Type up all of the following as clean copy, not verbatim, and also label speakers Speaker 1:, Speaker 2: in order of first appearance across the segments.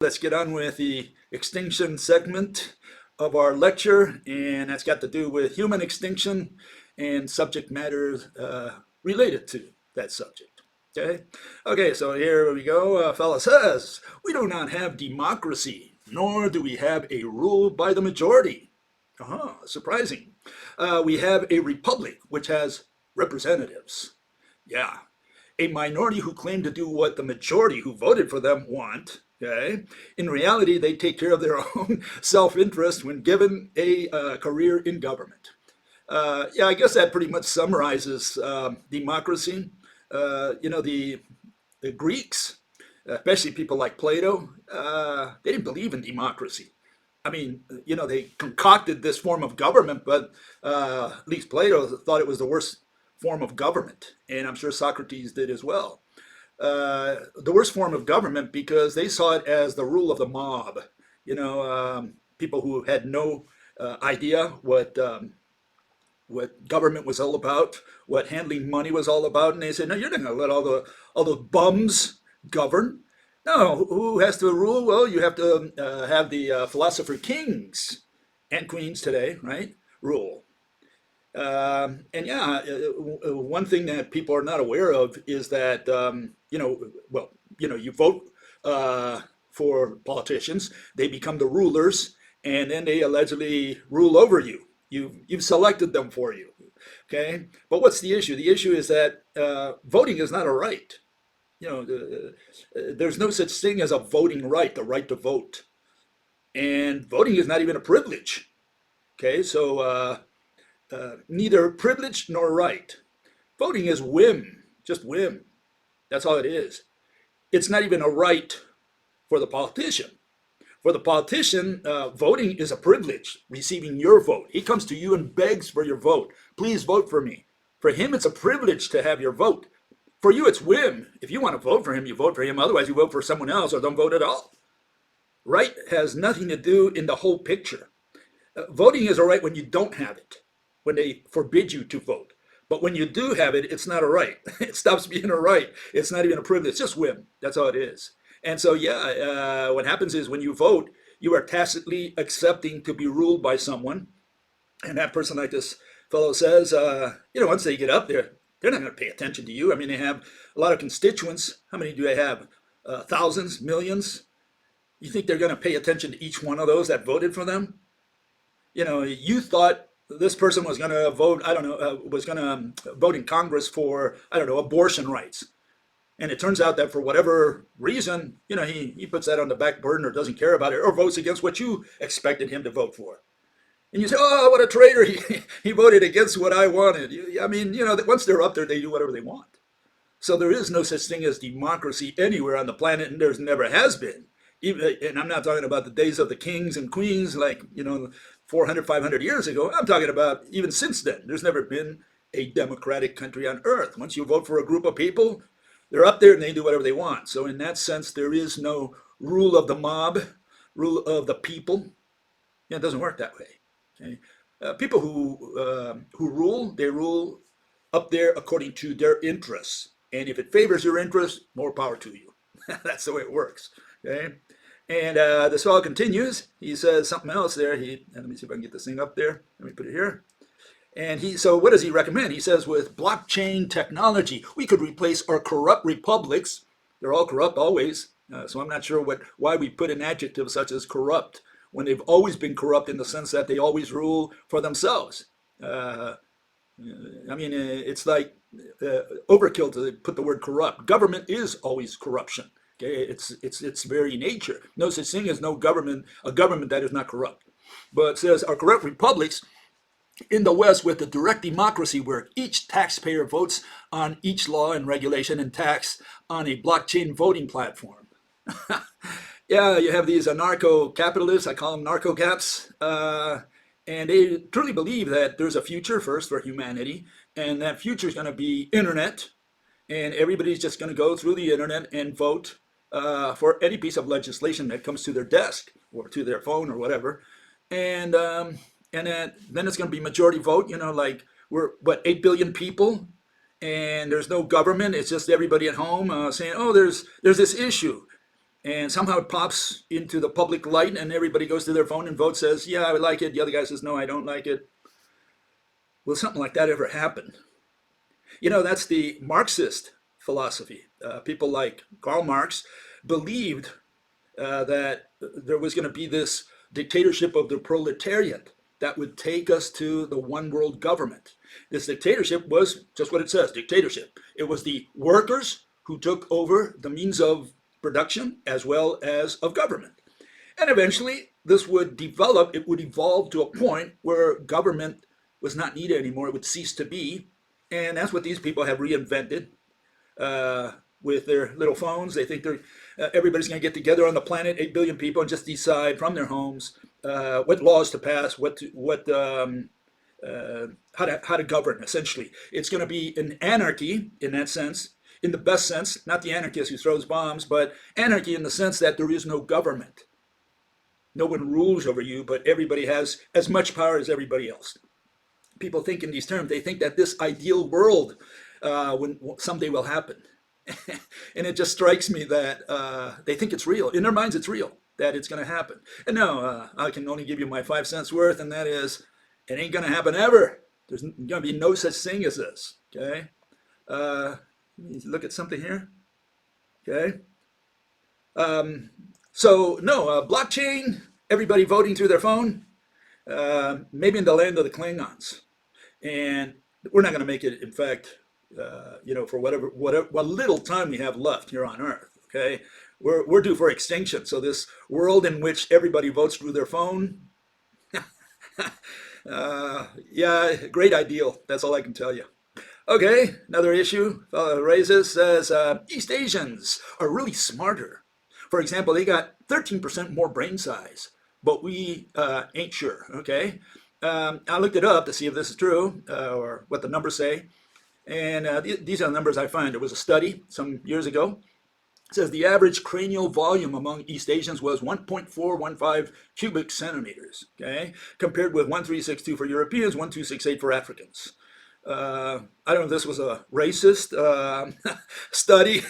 Speaker 1: let's get on with the extinction segment of our lecture, and that's got to do with human extinction and subject matter related to that subject. Okay, so here we go. A fella says, we do not have democracy, nor do we have a rule by the majority. Surprising. We have a republic which has representatives. Yeah, a minority who claim to do what the majority who voted for them want. Okay, in reality, they take care of their own self-interest when given a career in government. Yeah, I guess that pretty much summarizes democracy. The Greeks, especially people like Plato, they didn't believe in democracy. I mean, they concocted this form of government, but at least Plato thought it was the worst form of government, and I'm sure Socrates did as well. The worst form of government because they saw it as the rule of the mob. People who had no idea what government was all about, what handling money was all about, and they said, "No, you're not going to let all those bums govern. No, who has to rule? Well, you have to have the philosopher kings and queens today, right? Rule." One thing that people are not aware of is that you vote for politicians, they become the rulers, and then they allegedly rule over you. You've selected them for you, okay? But what's the issue? The issue is that voting is not a right. There's no such thing as a voting right, the right to vote, and voting is not even a privilege. Okay, so neither privilege nor right. Voting is whim, just whim. That's all it is. It's not even a right for the politician. For the politician, voting is a privilege, receiving your vote. He comes to you and begs for your vote. Please vote for me. For him, it's a privilege to have your vote. For you, it's whim. If you want to vote for him, you vote for him. Otherwise, you vote for someone else or don't vote at all. Right has nothing to do in the whole picture. Voting is a right when you don't have it, when they forbid you to vote. But when you do have it, it's not a right. It stops being a right. It's not even a privilege. It's just whim. That's all it is. And so, what happens is when you vote, you are tacitly accepting to be ruled by someone. And that person, like this fellow says, once they get up there, they're not going to pay attention to you. I mean, they have a lot of constituents. How many do they have? Thousands, millions? You think they're going to pay attention to each one of those that voted for them? You thought this person was going to vote, was going to vote in Congress for, abortion rights. And it turns out that for whatever reason, he puts that on the back burner or doesn't care about it or votes against what you expected him to vote for. And you say, oh, what a traitor. He voted against what I wanted. Once they're up there, they do whatever they want. So there is no such thing as democracy anywhere on the planet, and there's never has been. And I'm not talking about the days of the kings and queens, 400, 500 years ago. I'm talking about even since then. There's never been a democratic country on earth. Once you vote for a group of people, they're up there and they do whatever they want. So in that sense, there is no rule of the mob, rule of the people. It doesn't work that way. Okay? People who rule, they rule up there according to their interests. And if it favors your interests, more power to you. That's the way it works. Okay? And this fellow continues. He says something else there. Let me see if I can get this thing up there. Let me put it here. And so what does he recommend? He says with blockchain technology, we could replace our corrupt republics. They're all corrupt always. So I'm not sure why we put an adjective such as corrupt when they've always been corrupt in the sense that they always rule for themselves. It's like overkill to put the word corrupt. Government is always corruption. Okay, it's very nature. No such thing as a government that is not corrupt. But it says our corrupt republics in the West with the direct democracy where each taxpayer votes on each law and regulation and tax on a blockchain voting platform. Yeah, you have these anarcho-capitalists, I call them narchocaps, and they truly believe that there's a future first for humanity, and that future is going to be internet, and everybody's just going to go through the internet and vote for any piece of legislation that comes to their desk or to their phone or whatever. And then it's going to be majority vote, we're, 8 billion people, and there's no government. It's just everybody at home saying, oh, there's this issue. and somehow it pops into the public light and everybody goes to their phone and votes, says, yeah, I like it. The other guy says, no, I don't like it. Will something like that ever happen? That's the Marxist philosophy. People like Karl Marx believed that there was going to be this dictatorship of the proletariat that would take us to the one world government. This dictatorship was just what it says, dictatorship. It was the workers who took over the means of production as well as of government. And eventually this would develop, it would evolve to a point where government was not needed anymore, it would cease to be. And that's what these people have reinvented with their little phones. They think everybody's going to get together on the planet, 8 billion people, and just decide from their homes what laws to pass, how to govern. Essentially, it's going to be an anarchy in that sense, in the best sense, not the anarchist who throws bombs, but anarchy in the sense that there is no government. No one rules over you, but everybody has as much power as everybody else. People think in these terms. They think that this ideal world someday will happen. And it just strikes me that they think it's real. In their minds, it's real, that it's going to happen. And no, I can only give you my 5 cents worth, and that is, it ain't going to happen ever. There's going to be no such thing as this, okay? Look at something here, okay? So, no, blockchain, everybody voting through their phone, maybe in the land of the Klingons. And we're not going to make it, in fact, for what little time we have left here on Earth, okay? We're due for extinction. So this world in which everybody votes through their phone, yeah, great ideal. That's all I can tell you. Okay, another issue fellow raises says East Asians are really smarter. For example, they got 13% more brain size, but we ain't sure, okay? I looked it up to see if this is true or what the numbers say. And these are the numbers I find. There was a study some years ago. It says the average cranial volume among East Asians was 1.415 cubic centimeters, okay? Compared with 1.362 for Europeans, 1.268 for Africans. I don't know if this was a racist study.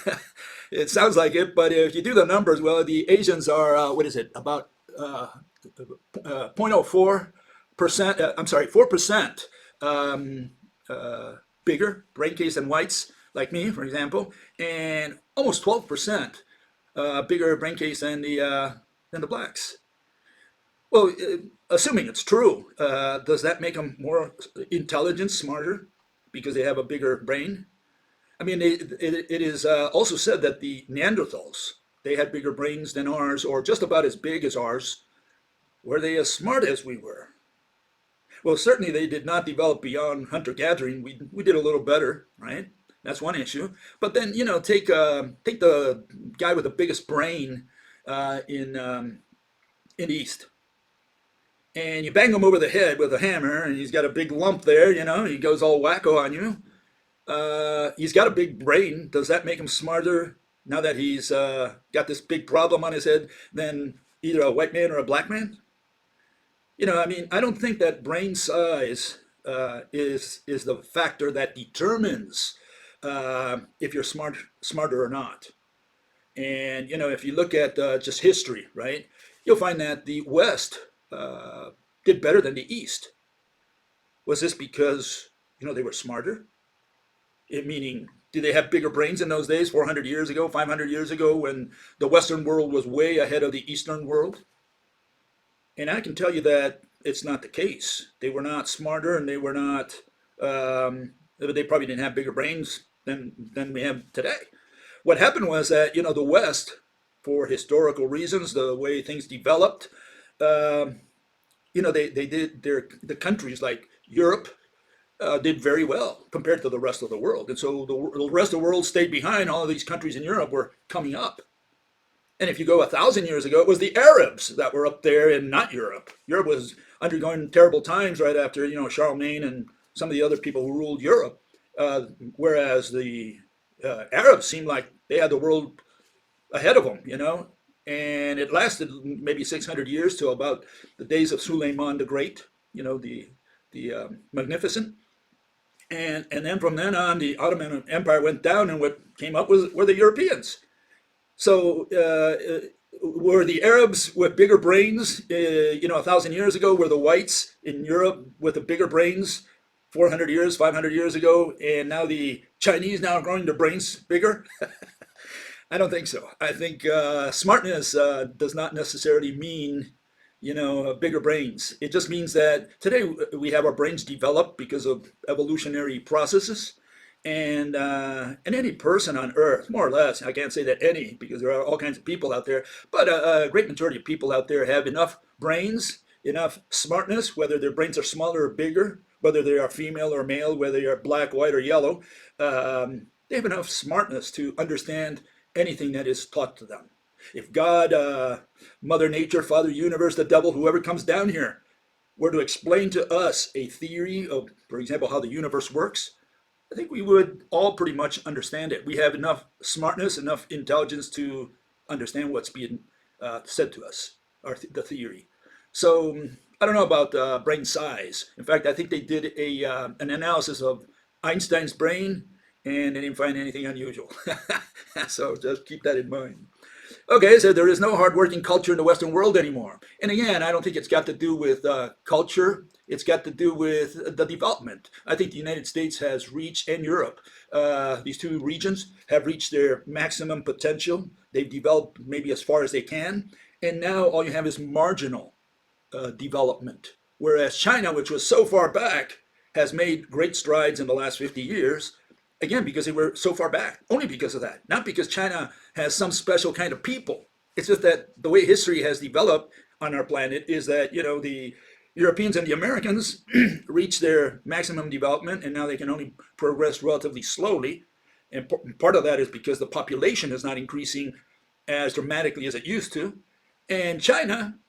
Speaker 1: It sounds like it, but if you do the numbers, well, the Asians are, about 0.04%, 4% bigger brain case than whites, like me, for example, and almost 12% bigger brain case than the blacks. Well, assuming it's true, does that make them more intelligent, smarter, because they have a bigger brain? I mean, it is also said that the Neanderthals, they had bigger brains than ours, or just about as big as ours. Were they as smart as we were? Well, certainly they did not develop beyond hunter-gathering. We did a little better, right? That's one issue. But then, take the guy with the biggest brain in the East, and you bang him over the head with a hammer, and he's got a big lump there, he goes all wacko on you. He's got a big brain. Does that make him smarter now that he's got this big problem on his head than either a white man or a black man? I don't think that brain size is the factor that determines if you're smarter or not. And, if you look at just history, right, you'll find that the West did better than the East. Was this because, they were smarter? Meaning, did they have bigger brains in those days, 400 years ago, 500 years ago, when the Western world was way ahead of the Eastern world? And I can tell you that it's not the case. They were not smarter, and they were not, they probably didn't have bigger brains than we have today. What happened was that, the West, for historical reasons, the way things developed, the countries like Europe did very well compared to the rest of the world. And so the rest of the world stayed behind. All of these countries in Europe were coming up. And if you go 1,000 years ago, it was the Arabs that were up there and not Europe. Europe was undergoing terrible times right after, Charlemagne and some of the other people who ruled Europe. Whereas the Arabs seemed like they had the world ahead of them, and it lasted maybe 600 years till about the days of Suleiman the Great, the Magnificent. And then from then on, the Ottoman Empire went down, and what came up were the Europeans. So were the Arabs with bigger brains, 1,000 years ago? Were the whites in Europe with the bigger brains 400 years, 500 years ago? And now the Chinese now are growing their brains bigger? I don't think so. I think smartness does not necessarily mean, bigger brains. It just means that today we have our brains developed because of evolutionary processes, and any person on Earth, more or less, I can't say that any because there are all kinds of people out there, but a great majority of people out there have enough brains, enough smartness, whether their brains are smaller or bigger, whether they are female or male, whether they are black, white, or yellow. They have enough smartness to understand anything that is taught to them. If God, Mother Nature, Father Universe, the devil, whoever comes down here, were to explain to us a theory of, for example, how the universe works, I think we would all pretty much understand it. We have enough smartness, enough intelligence to understand what's being said to us, or the theory. So I don't know about brain size. In fact, I think they did an analysis of Einstein's brain, and they didn't find anything unusual. So just keep that in mind. Okay, so there is no hardworking culture in the Western world anymore. And again, I don't think it's got to do with culture. It's got to do with the development. I think the United States has reached, and Europe, these two regions have reached their maximum potential. They've developed maybe as far as they can. And now all you have is marginal development. Whereas China, which was so far back, has made great strides in the last 50 years. Again, because they were so far back, only because of that. Not because China has some special kind of people. It's just that the way history has developed on our planet is that, the Europeans and the Americans reached their maximum development, and now they can only progress relatively slowly. And part of that is because the population is not increasing as dramatically as it used to. And China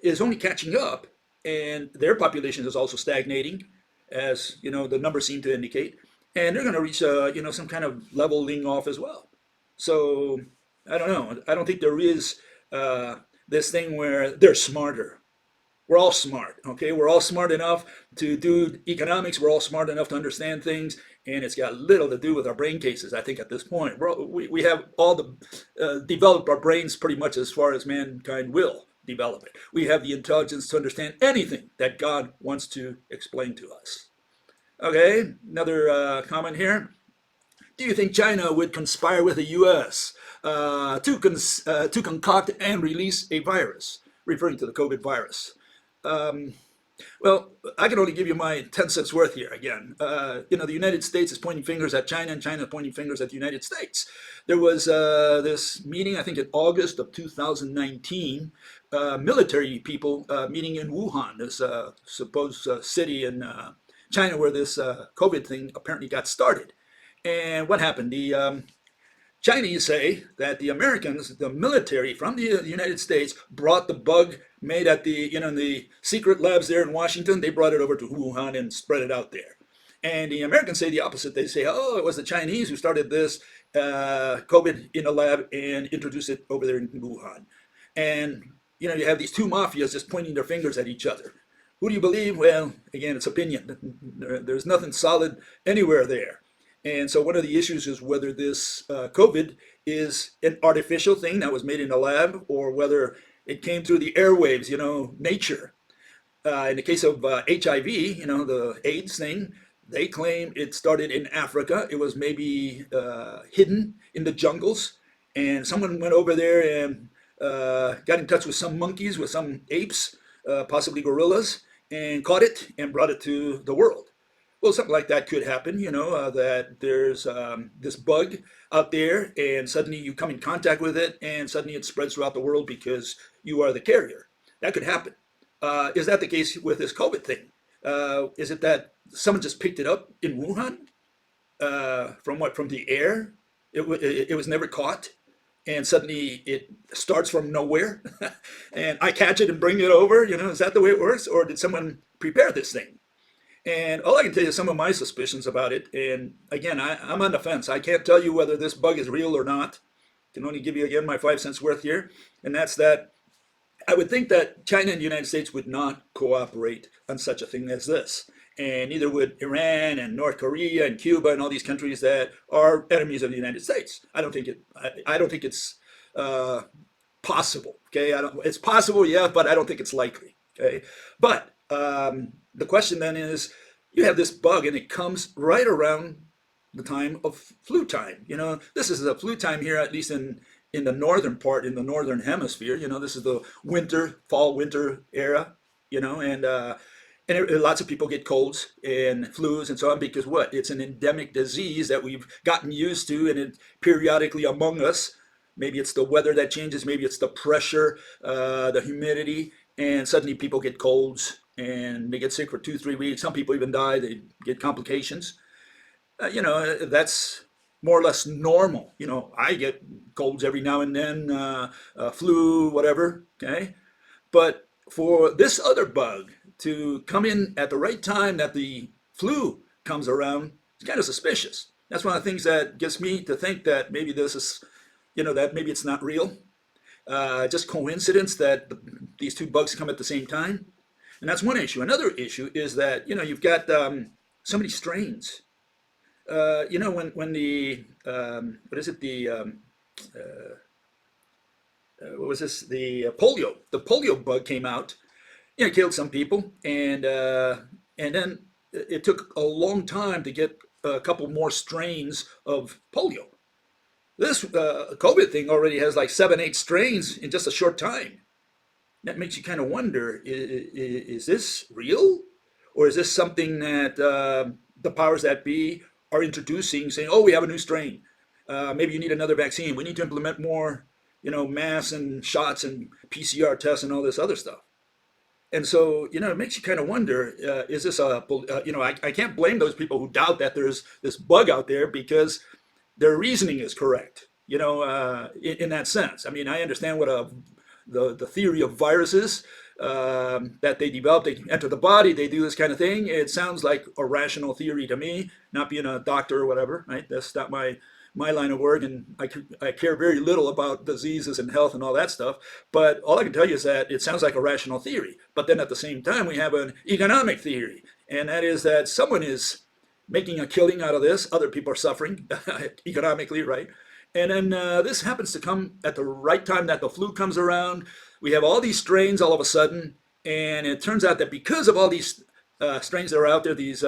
Speaker 1: is only catching up, and their population is also stagnating, as the numbers seem to indicate. And they're going to reach, some kind of leveling off as well. So I don't know. I don't think there is this thing where they're smarter. We're all smart, okay? We're all smart enough to do economics. We're all smart enough to understand things, and it's got little to do with our brain cases. I think at this point, we have all developed our brains pretty much as far as mankind will develop it. We have the intelligence to understand anything that God wants to explain to us. Okay, another comment here. Do you think China would conspire with the U.S. To concoct and release a virus, referring to the COVID virus? Well, I can only give you my 10 cents worth here again. The United States is pointing fingers at China, and China is pointing fingers at the United States. There was this meeting, I think in August of 2019, military people meeting in Wuhan, this supposed city in China where this COVID thing apparently got started. And what happened? The Chinese say that the Americans, the military from the United States, brought the bug made at the secret labs there in Washington. They brought it over to Wuhan and spread it out there. And the Americans say the opposite. They say, oh, it was the Chinese who started this COVID in a lab and introduced it over there in Wuhan. And you have these two mafias just pointing their fingers at each other. Who do you believe? Well, again, it's opinion. There's nothing solid anywhere there. And so one of the issues is whether this COVID is an artificial thing that was made in a lab, or whether it came through the airwaves, nature. In the case of HIV, the AIDS thing, they claim it started in Africa. It was maybe hidden in the jungles, and someone went over there and got in touch with some monkeys, with some apes, possibly gorillas, and caught it and brought it to the world. Well, something like that could happen, that there's this bug out there, and suddenly you come in contact with it, and suddenly it spreads throughout the world because you are the carrier. That could happen. Is that the case with this COVID thing? Is it that someone just picked it up in Wuhan? From the air? It was never caught, and suddenly it starts from nowhere, and I catch it and bring it over? Is that the way it works? Or did someone prepare this thing? And all I can tell you is some of my suspicions about it. And again, I'm on the fence. I can't tell you whether this bug is real or not. I can only give you, again, my 5 cents worth here. And that's that I would think that China and the United States would not cooperate on such a thing as this. And neither would Iran and North Korea and Cuba and all these countries that are enemies of the United States. I don't think it's uh, possible. Okay, it's possible, yeah, but I don't think it's likely. Okay, but the question then is, you have this bug, and it comes right around the time of flu time. This is the flu time here, at least in the northern part, in the northern hemisphere. This is the fall winter era. And lots of people get colds and flus and so on, because what? It's an endemic disease that we've gotten used to, and it periodically among us. Maybe it's the weather that changes, maybe it's the pressure, the humidity, and suddenly people get colds and they get sick for 2, 3 weeks. Some people even die, they get complications. That's more or less normal. I get colds every now and then, flu, whatever, okay? But for this other bug to come in at the right time that the flu comes around, it's kind of suspicious. That's one of the things that gets me to think that maybe this is, that maybe it's not real. Just coincidence that these two bugs come at the same time. And that's one issue. Another issue is that, you've got so many strains. When the, what is it, what was this, the polio bug came out, it killed some people, and then it took a long time to get a couple more strains of polio. This COVID thing already has like 7, 8 strains in just a short time. That makes you kind of wonder, is this real? Or is this something that the powers that be are introducing, saying, oh, we have a new strain. Maybe you need another vaccine. We need to implement more, masks and shots and PCR tests and all this other stuff. And so, it makes you kind of wonder, is this I can't blame those people who doubt that there's this bug out there, because their reasoning is correct, in that sense. I mean, I understand what the theory of viruses, that they develop, they enter the body, they do this kind of thing. It sounds like a rational theory to me, not being a doctor or whatever, right? That's not my line of work, and I care very little about diseases and health and all that stuff. But all I can tell you is that it sounds like a rational theory. But then at the same time, we have an economic theory, and that is that someone is making a killing out of this. Other people are suffering economically, right? And then this happens to come at the right time that the flu comes around. We have all these strains all of a sudden, and it turns out that because of all these strains that are out there, these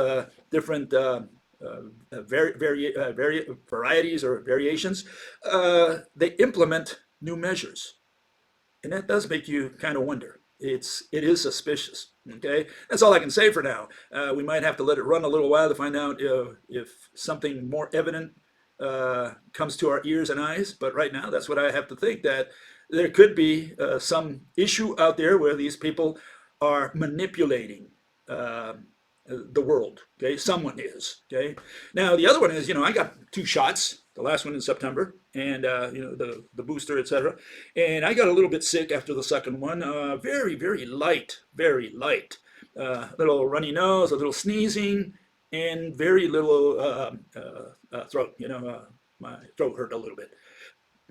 Speaker 1: different varieties or variations, they implement new measures. And that does make you kind of wonder. It is suspicious. Okay, that's all I can say for now. We might have to let it run a little while to find out if something more evident comes to our ears and eyes. But right now, that's what I have to think, that there could be some issue out there where these people are manipulating the world. Okay, someone is. Okay, now the other one is, I got 2 shots. The last one in September, and the booster, etc. And I got a little bit sick after the second one. Very, very light, very light. Little runny nose, a little sneezing, and very little throat. My throat hurt a little bit.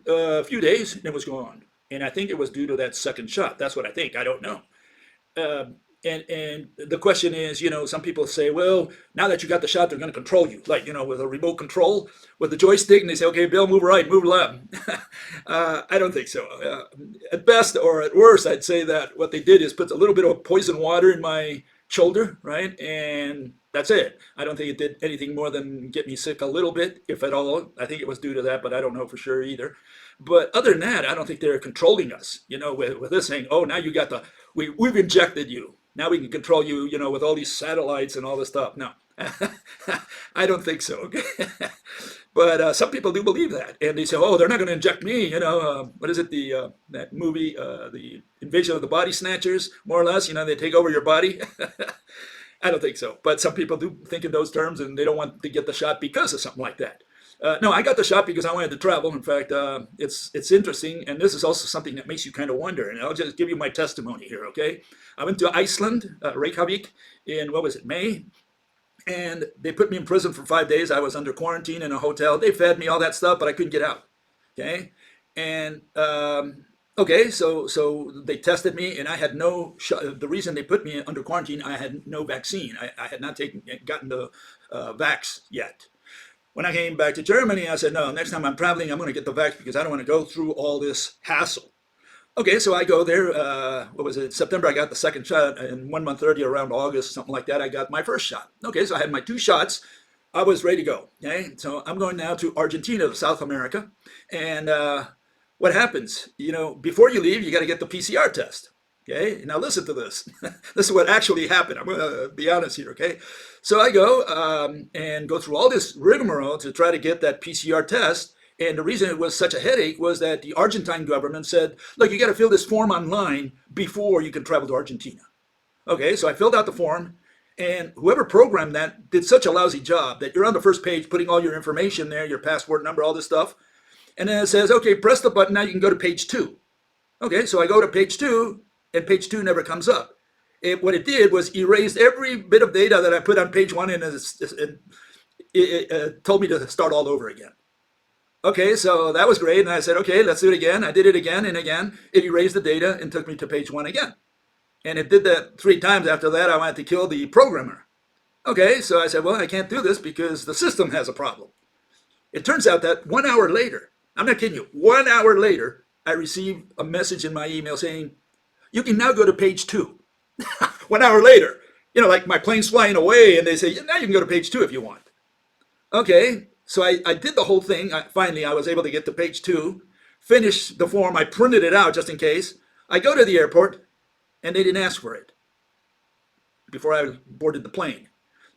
Speaker 1: A few days, and it was gone. And I think it was due to that second shot. That's what I think. I don't know. And the question is, some people say, well, now that you got the shot, they're going to control you, like, with a remote control, with the joystick, and they say, okay, Bill, move right, move left. I don't think so. At best, or at worst, I'd say that what they did is put a little bit of poison water in my shoulder, right? And that's it. I don't think it did anything more than get me sick a little bit, if at all. I think it was due to that, but I don't know for sure either. But other than that, I don't think they're controlling us, with this saying, oh, now you got we've injected you. Now we can control you, with all these satellites and all this stuff. No, I don't think so. Okay? But some people do believe that, and they say, "Oh, they're not going to inject me." What is it? That movie, the Invasion of the Body Snatchers, more or less. They take over your body. I don't think so, but some people do think in those terms, and they don't want to get the shot because of something like that. No, I got the shot because I wanted to travel. In fact, it's interesting, and this is also something that makes you kind of wonder. And I'll just give you my testimony here, okay? I went to Iceland, Reykjavik, in, what was it, May? And they put me in prison for 5 days. I was under quarantine in a hotel. They fed me all that stuff, but I couldn't get out, okay? And, okay, so they tested me, and I had no shot. The reason they put me under quarantine, I had no vaccine. I had not gotten the vax yet. When I came back to Germany, I said, no, next time I'm traveling, I'm going to get the vax because I don't want to go through all this hassle. Okay, so I go there. What was it? September, I got the second shot, and 1 month earlier, around August, something like that, I got my first shot. Okay, so I had my 2 shots. I was ready to go. Okay, so I'm going now to Argentina, South America, and what happens? Before you leave, you got to get the PCR test. Okay, now listen to this. This is what actually happened. I'm going to be honest here. Okay, so I go and go through all this rigmarole to try to get that PCR test. And the reason it was such a headache was that the Argentine government said, look, you got to fill this form online before you can travel to Argentina. Okay, so I filled out the form, and whoever programmed that did such a lousy job that you're on the first page putting all your information there, your passport number, all this stuff. And then it says, okay, press the button, now you can go to page 2. Okay, so I go to page 2, and page 2 never comes up. What it did was erased every bit of data that I put on page 1, and it told me to start all over again. Okay, so that was great. And I said, okay, let's do it again. I did it again and again. It erased the data and took me to page 1 again. And it did that 3 times. After that, I wanted to kill the programmer. Okay, so I said, well, I can't do this because the system has a problem. It turns out that 1 hour later, I'm not kidding you, 1 hour later, I received a message in my email saying, you can now go to page 2. 1 hour later, like my plane's flying away and they say, now you can go to page 2 if you want. Okay. So I did the whole thing. Finally, I was able to get to page 2, finish the form. I printed it out just in case. I go to the airport, and they didn't ask for it before I boarded the plane.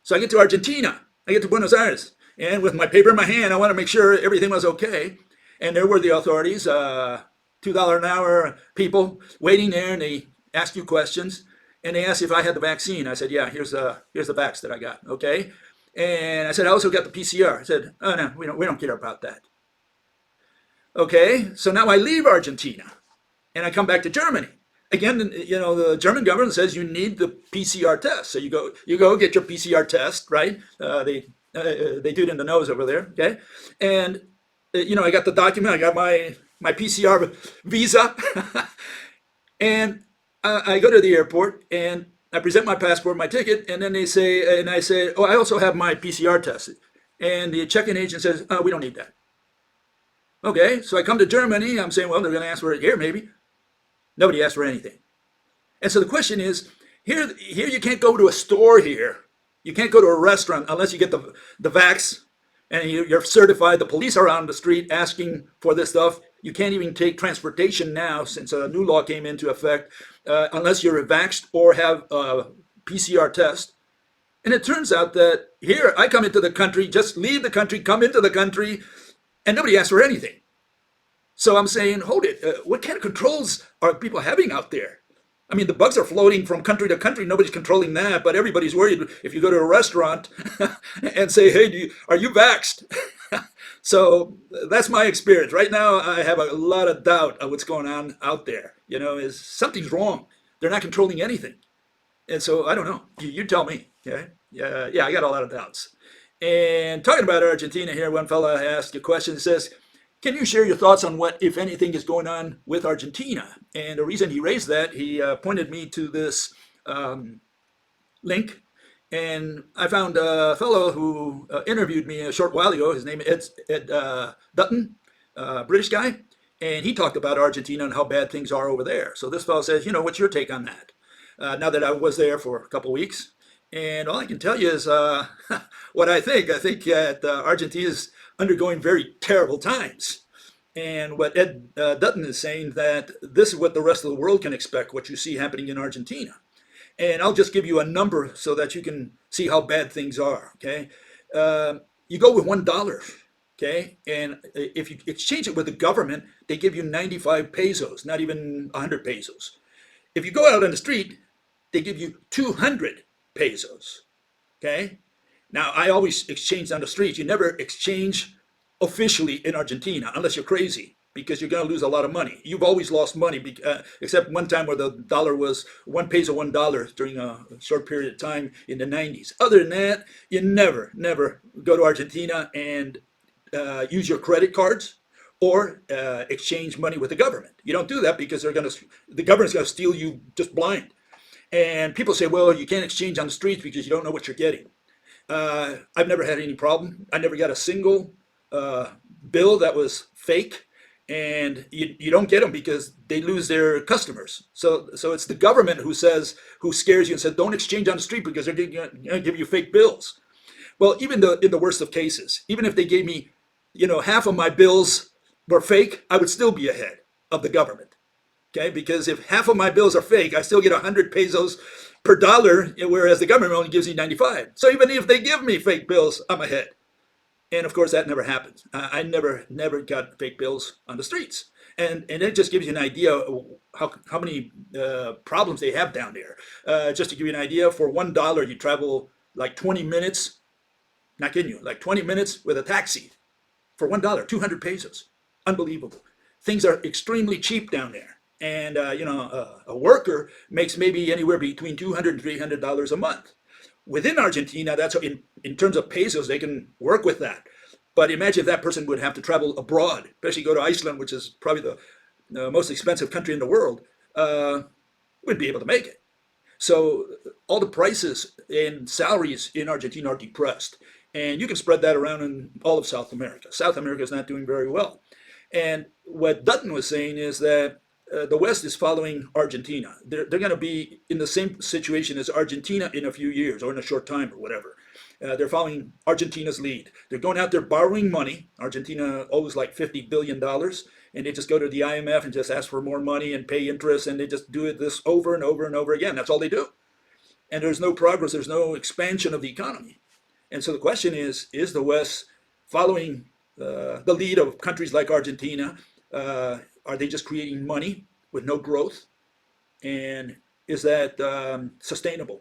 Speaker 1: So I get to Argentina. I get to Buenos Aires. And with my paper in my hand, I want to make sure everything was okay. And there were the authorities, $2 an hour people waiting there, and they asked you questions. And they asked if I had the vaccine. I said, yeah, here's the vax that I got. Okay. And I said, I also got the PCR. I said, oh, no, we don't care about that. Okay, so now I leave Argentina and I come back to Germany. Again, the German government says you need the PCR test. So you go get your PCR test, right? They do it in the nose over there, okay? And, I got the document. I got my PCR visa. And I go to the airport and I present my passport, my ticket, and then I say, oh, I also have my PCR test. And the check-in agent says, oh, we don't need that. Okay, so I come to Germany. I'm saying, well, they're going to ask for it here, maybe. Nobody asked for anything. And so the question is, here you can't go to a store here. You can't go to a restaurant unless you get the vax and you're certified. The police are on the street asking for this stuff. You can't even take transportation now since a new law came into effect unless you're vaxxed or have a PCR test. And it turns out that here I come into the country, just leave the country, come into the country, and nobody asks for anything. So I'm saying, hold it. What kind of controls are people having out there? I mean, the bugs are floating from country to country. Nobody's controlling that, but everybody's worried if you go to a restaurant and say, hey, are you vaxxed? So that's my experience. Right now, I have a lot of doubt of what's going on out there. Is something's wrong. They're not controlling anything. And so I don't know. You tell me. Okay? Yeah, I got a lot of doubts. And talking about Argentina here, one fella asked a question. He says, can you share your thoughts on what, if anything, is going on with Argentina? And the reason he raised that, he pointed me to this link. And I found a fellow who interviewed me a short while ago. His name is Ed Dutton, British guy. And he talked about Argentina and how bad things are over there. So this fellow says, what's your take on that? Now that I was there for a couple of weeks. And all I can tell you is what I think. I think that Argentina is undergoing very terrible times. And what Ed Dutton is saying, that this is what the rest of the world can expect, what you see happening in Argentina. And I'll just give you a number so that you can see how bad things are, okay? You go with $1, okay? And if you exchange it with the government, they give you 95 pesos, not even 100 pesos. If you go out on the street, they give you 200 pesos, okay? Now, I always exchange on the streets. You never exchange officially in Argentina unless you're crazy, because you're going to lose a lot of money. You've always lost money, except one time where the dollar was 1 peso, $1 during a short period of time in the 90s. Other than that, you never go to Argentina and use your credit cards or exchange money with the government. You don't do that because the government's going to steal you just blind. And people say, well, you can't exchange on the streets because you don't know what you're getting. I've never had any problem. I never got a single uh, bill that was fake, and you don't get them because they lose their customers. So it's the government who scares you and says don't exchange on the street because they're going to give you fake bills. Well, even in the worst of cases, even if they gave me, half of my bills were fake, I would still be ahead of the government. Okay, because if half of my bills are fake, I still get 100 pesos per dollar, whereas the government only gives you 95. So even if they give me fake bills, I'm ahead. And of course, that never happened. I never got fake bills on the streets. And it just gives you an idea of how many problems they have down there. Just to give you an idea, for $1, you travel like 20 minutes, not kidding you, like 20 minutes with a taxi for $1, 200 pesos. Unbelievable. Things are extremely cheap down there. And a worker makes maybe anywhere between $200 and $300 a month. Within Argentina, that's in terms of pesos, they can work with that. But imagine if that person would have to travel abroad, especially go to Iceland, which is probably the most expensive country in the world, wouldn't be able to make it. So all the prices and salaries in Argentina are depressed. And you can spread that around in all of South America. South America is not doing very well. And what Dutton was saying is that the West is following Argentina. They're going to be in the same situation as Argentina in a few years or in a short time or whatever. They're following Argentina's lead. They're going out there borrowing money. Argentina owes like $50 billion, and they just go to the IMF and just ask for more money and pay interest, and they just do this over and over and over again. That's all they do. And there's no progress, there's no expansion of the economy. And so the question is the West following the lead of countries like Argentina? Are they just creating money with no growth? And is that sustainable?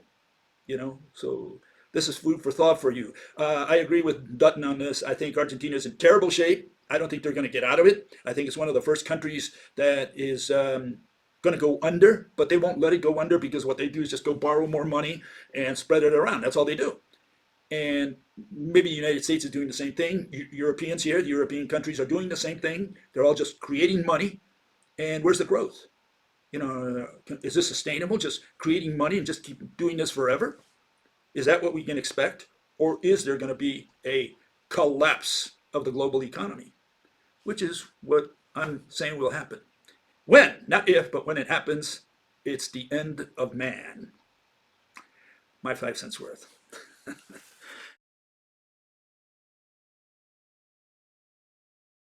Speaker 1: So this is food for thought for you. I agree with Dutton on this. I think Argentina is in terrible shape. I don't think they're going to get out of it. I think it's one of the first countries that is going to go under, but they won't let it go under because what they do is just go borrow more money and spread it around. That's all they do. And maybe the United States is doing the same thing. Europeans here, the European countries are doing the same thing. They're all just creating money. And where's the growth? Is this sustainable? Just creating money and just keep doing this forever? Is that what we can expect? Or is there going to be a collapse of the global economy? Which is what I'm saying will happen. When, not if, but when it happens, it's the end of man. My 5 cents worth.